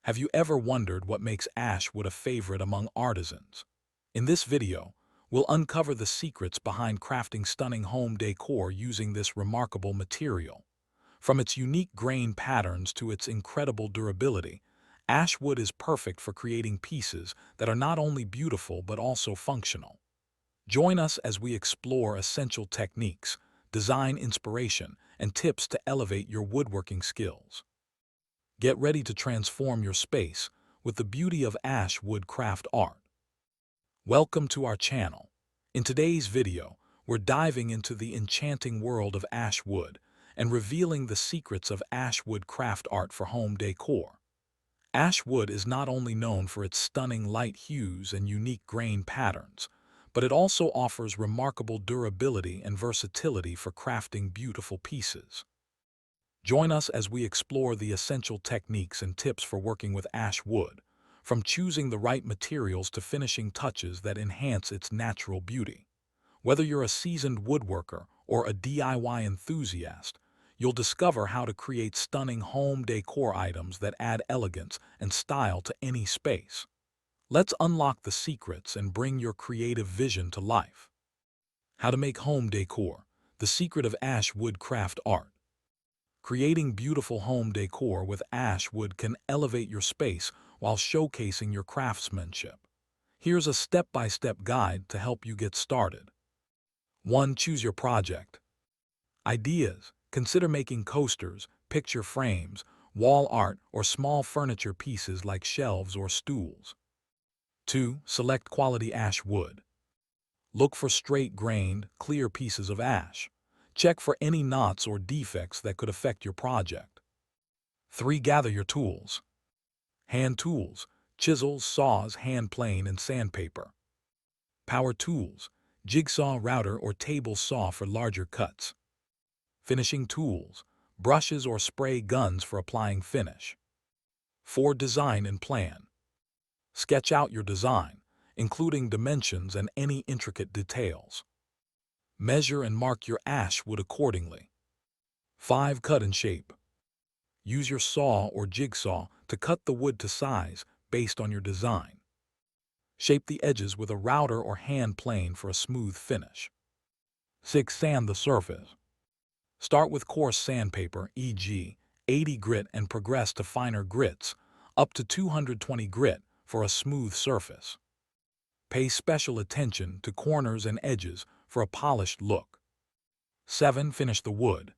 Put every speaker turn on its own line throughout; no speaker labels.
Have you ever wondered what makes ash wood a favorite among artisans? In this video, we'll uncover the secrets behind crafting stunning home decor using this remarkable material. From its unique grain patterns to its incredible durability, ash wood is perfect for creating pieces that are not only beautiful but also functional. Join us as we explore essential techniques, design inspiration, and tips to elevate your woodworking skills. Get ready to transform your space with the beauty of Ashwood craft art. Welcome to our channel. In today's video, we're diving into the enchanting world of Ashwood and revealing the secrets of Ashwood craft art for home decor. Ashwood is not only known for its stunning light hues and unique grain patterns, but it also offers remarkable durability and versatility for crafting beautiful pieces. Join us as we explore the essential techniques and tips for working with ash wood, from choosing the right materials to finishing touches that enhance its natural beauty. Whether you're a seasoned woodworker or a DIY enthusiast, you'll discover how to create stunning home decor items that add elegance and style to any space. Let's unlock the secrets and bring your creative vision to life. How to make home decor: the secret of ash wood craft art. Creating beautiful home decor with ash wood can elevate your space while showcasing your craftsmanship. Here's a step-by-step guide to help you get started. 1. Choose your project. Ideas: consider making coasters, picture frames, wall art, or small furniture pieces like shelves or stools. 2. Select quality ash wood. Look for straight-grained, clear pieces of ash. Check for any knots or defects that could affect your project. 3. Gather your tools. Hand tools: chisels, saws, hand plane, and sandpaper. Power tools: jigsaw, router, or table saw for larger cuts. Finishing tools: brushes or spray guns for applying finish. 4. Design and plan. Sketch out your design, including dimensions and any intricate details. Measure and mark your ash wood accordingly. 5. Cut and shape. Use your saw or jigsaw to cut the wood to size based on your design. Shape the edges with a router or hand plane for a smooth finish. 6. Sand the surface. Start with coarse sandpaper, e.g., 80 grit, and progress to finer grits, up to 220 grit, for a smooth surface. Pay special attention to corners and edges for a polished look. 7. Finish the wood.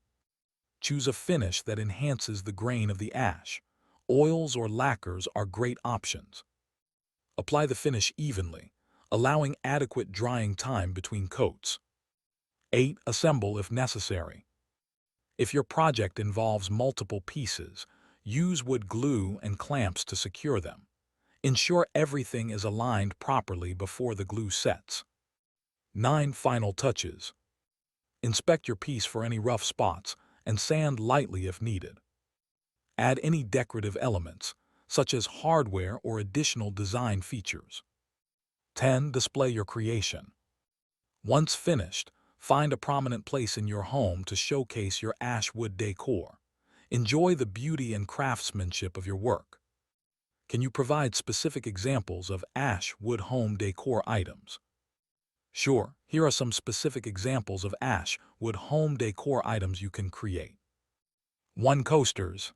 Choose a finish that enhances the grain of the ash. Oils or lacquers are great options. Apply the finish evenly, allowing adequate drying time between coats. 8. Assemble if necessary. If your project involves multiple pieces, use wood glue and clamps to secure them. Ensure everything is aligned properly before the glue sets. 9. Final touches. Inspect your piece for any rough spots and sand lightly if needed. Add any decorative elements, such as hardware or additional design features. 10. Display your creation. Once finished, find a prominent place in your home to showcase your ash wood decor. Enjoy the beauty and craftsmanship of your work. Can you provide specific examples of ash wood home decor items? Sure, here are some specific examples of ash wood home decor items you can create. 1. Coasters.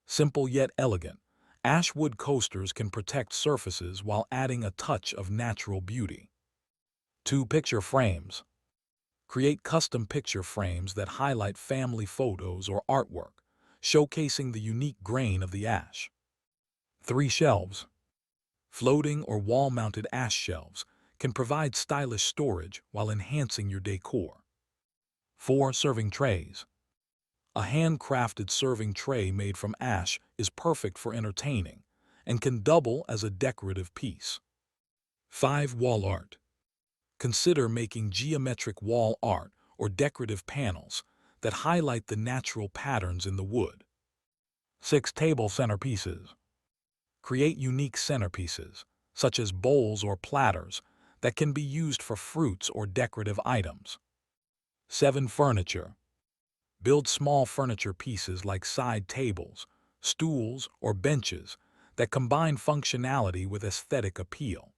Simple yet elegant, ash wood coasters can protect surfaces while adding a touch of natural beauty. 2. Picture frames. Create custom picture frames that highlight family photos or artwork, showcasing the unique grain of the ash. 3. Shelves. Floating or wall-mounted ash shelves can provide stylish storage while enhancing your decor. 4. Serving trays. A handcrafted serving tray made from ash is perfect for entertaining and can double as a decorative piece. 5. Wall art. Consider making geometric wall art or decorative panels that highlight the natural patterns in the wood. 6. Table centerpieces. Create unique centerpieces, such as bowls or platters, that can be used for fruits or decorative items. 7. Furniture. Build small furniture pieces like side tables, stools, or benches that combine functionality with aesthetic appeal.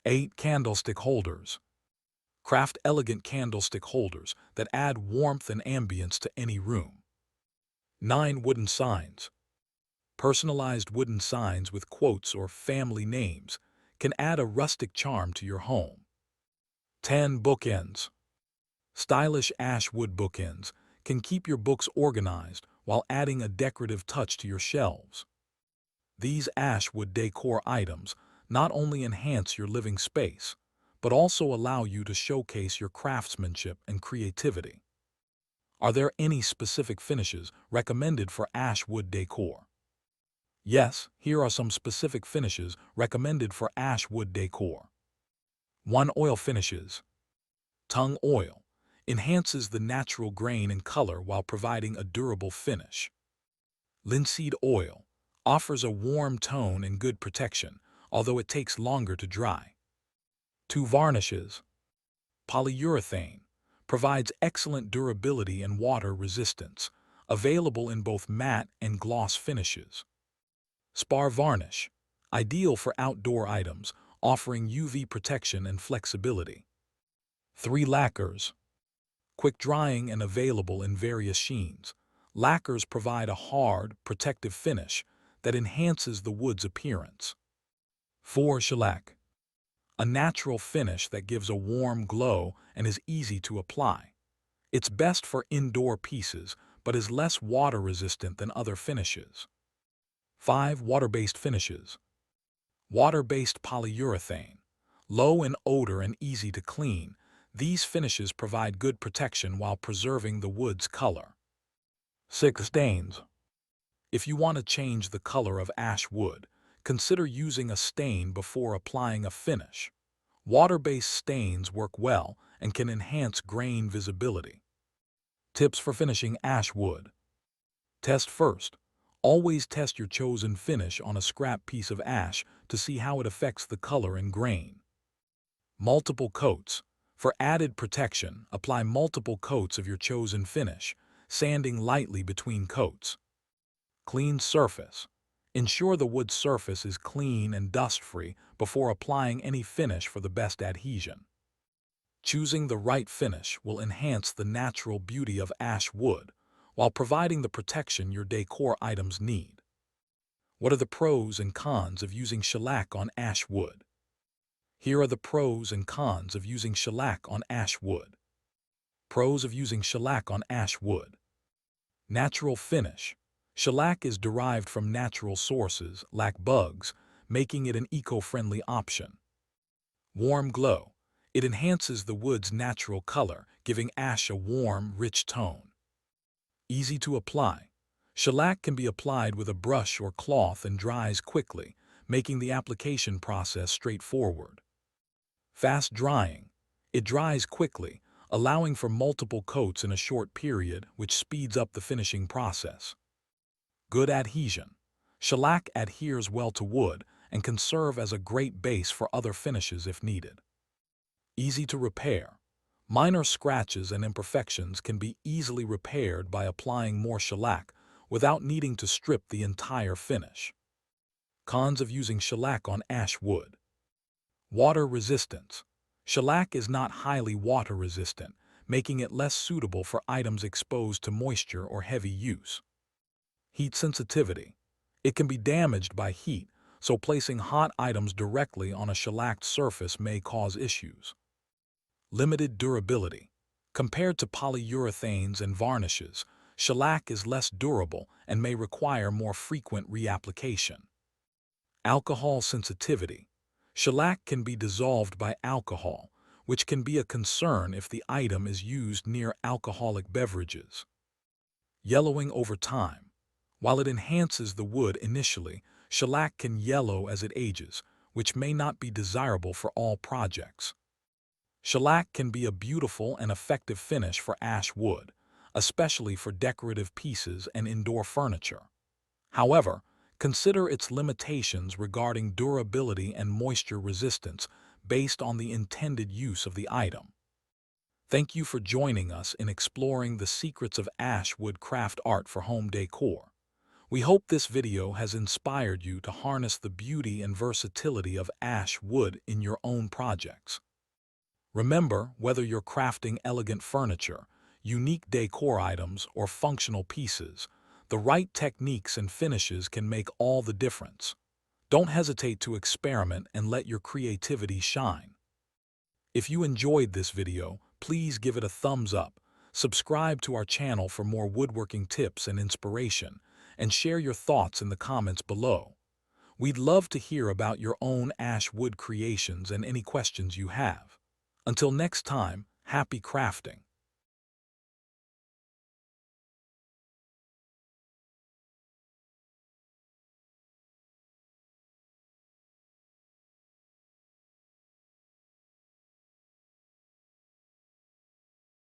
8. Candlestick holders. Craft elegant candlestick holders that add warmth and ambience to any room. 9. Wooden signs. Personalized wooden signs with quotes or family names can add a rustic charm to your home. 10. Bookends. Stylish Ashwood bookends can keep your books organized while adding a decorative touch to your shelves. These Ashwood decor items not only enhance your living space, but also allow you to showcase your craftsmanship and creativity. Are there any specific finishes recommended for Ashwood decor? Yes, here are some specific finishes recommended for Ashwood decor. 1. Oil finishes. Tung oil enhances the natural grain and color while providing a durable finish. Linseed oil offers a warm tone and good protection, although it takes longer to dry. 2. Varnishes. Polyurethane provides excellent durability and water resistance, available in both matte and gloss finishes. Spar varnish, ideal for outdoor items, offering UV protection and flexibility. 3. Lacquers. Quick drying and available in various sheens, lacquers provide a hard, protective finish that enhances the wood's appearance. 4. Shellac. A natural finish that gives a warm glow and is easy to apply. It's best for indoor pieces, but is less water-resistant than other finishes. 5. Water-based finishes. Water-based polyurethane. Low in odor and easy to clean, these finishes provide good protection while preserving the wood's color. 6. Stains. If you want to change the color of ash wood, consider using a stain before applying a finish. Water-based stains work well and can enhance grain visibility. Tips for finishing ash wood. Test first. Always test your chosen finish on a scrap piece of ash to see how it affects the color and grain. Multiple coats. For added protection, apply multiple coats of your chosen finish, sanding lightly between coats. Clean surface. Ensure the wood surface is clean and dust-free before applying any finish for the best adhesion. Choosing the right finish will enhance the natural beauty of ash wood while providing the protection your decor items need. What are the pros and cons of using shellac on ash wood? Here are the pros and cons of using shellac on ash wood. Pros of using shellac on ash wood. Natural finish. Shellac is derived from natural sources, like bugs, making it an eco-friendly option. Warm glow. It enhances the wood's natural color, giving ash a warm, rich tone. Easy to apply. Shellac can be applied with a brush or cloth and dries quickly, making the application process straightforward. Fast drying. It dries quickly, allowing for multiple coats in a short period, which speeds up the finishing process. Good adhesion. Shellac adheres well to wood and can serve as a great base for other finishes if needed. Easy to repair. Minor scratches and imperfections can be easily repaired by applying more shellac without needing to strip the entire finish. Cons of using shellac on ash wood. Water resistance. Shellac is not highly water resistant, making it less suitable for items exposed to moisture or heavy use. Heat sensitivity. It can be damaged by heat, so placing hot items directly on a shellacked surface may cause issues. Limited durability. Compared to polyurethanes and varnishes, shellac is less durable and may require more frequent reapplication. Alcohol sensitivity. Shellac can be dissolved by alcohol, which can be a concern if the item is used near alcoholic beverages. Yellowing over time. While it enhances the wood initially, shellac can yellow as it ages, which may not be desirable for all projects. Shellac can be a beautiful and effective finish for ash wood, especially for decorative pieces and indoor furniture. However, consider its limitations regarding durability and moisture resistance based on the intended use of the item. Thank you for joining us in exploring the secrets of Ashwood craft art for home decor. We hope this video has inspired you to harness the beauty and versatility of ash wood in your own projects. Remember, whether you're crafting elegant furniture, unique decor items, or functional pieces, the right techniques and finishes can make all the difference. Don't hesitate to experiment and let your creativity shine. If you enjoyed this video, please give it a thumbs up, subscribe to our channel for more woodworking tips and inspiration, and share your thoughts in the comments below. We'd love to hear about your own ash wood creations and any questions you have. Until next time, happy crafting!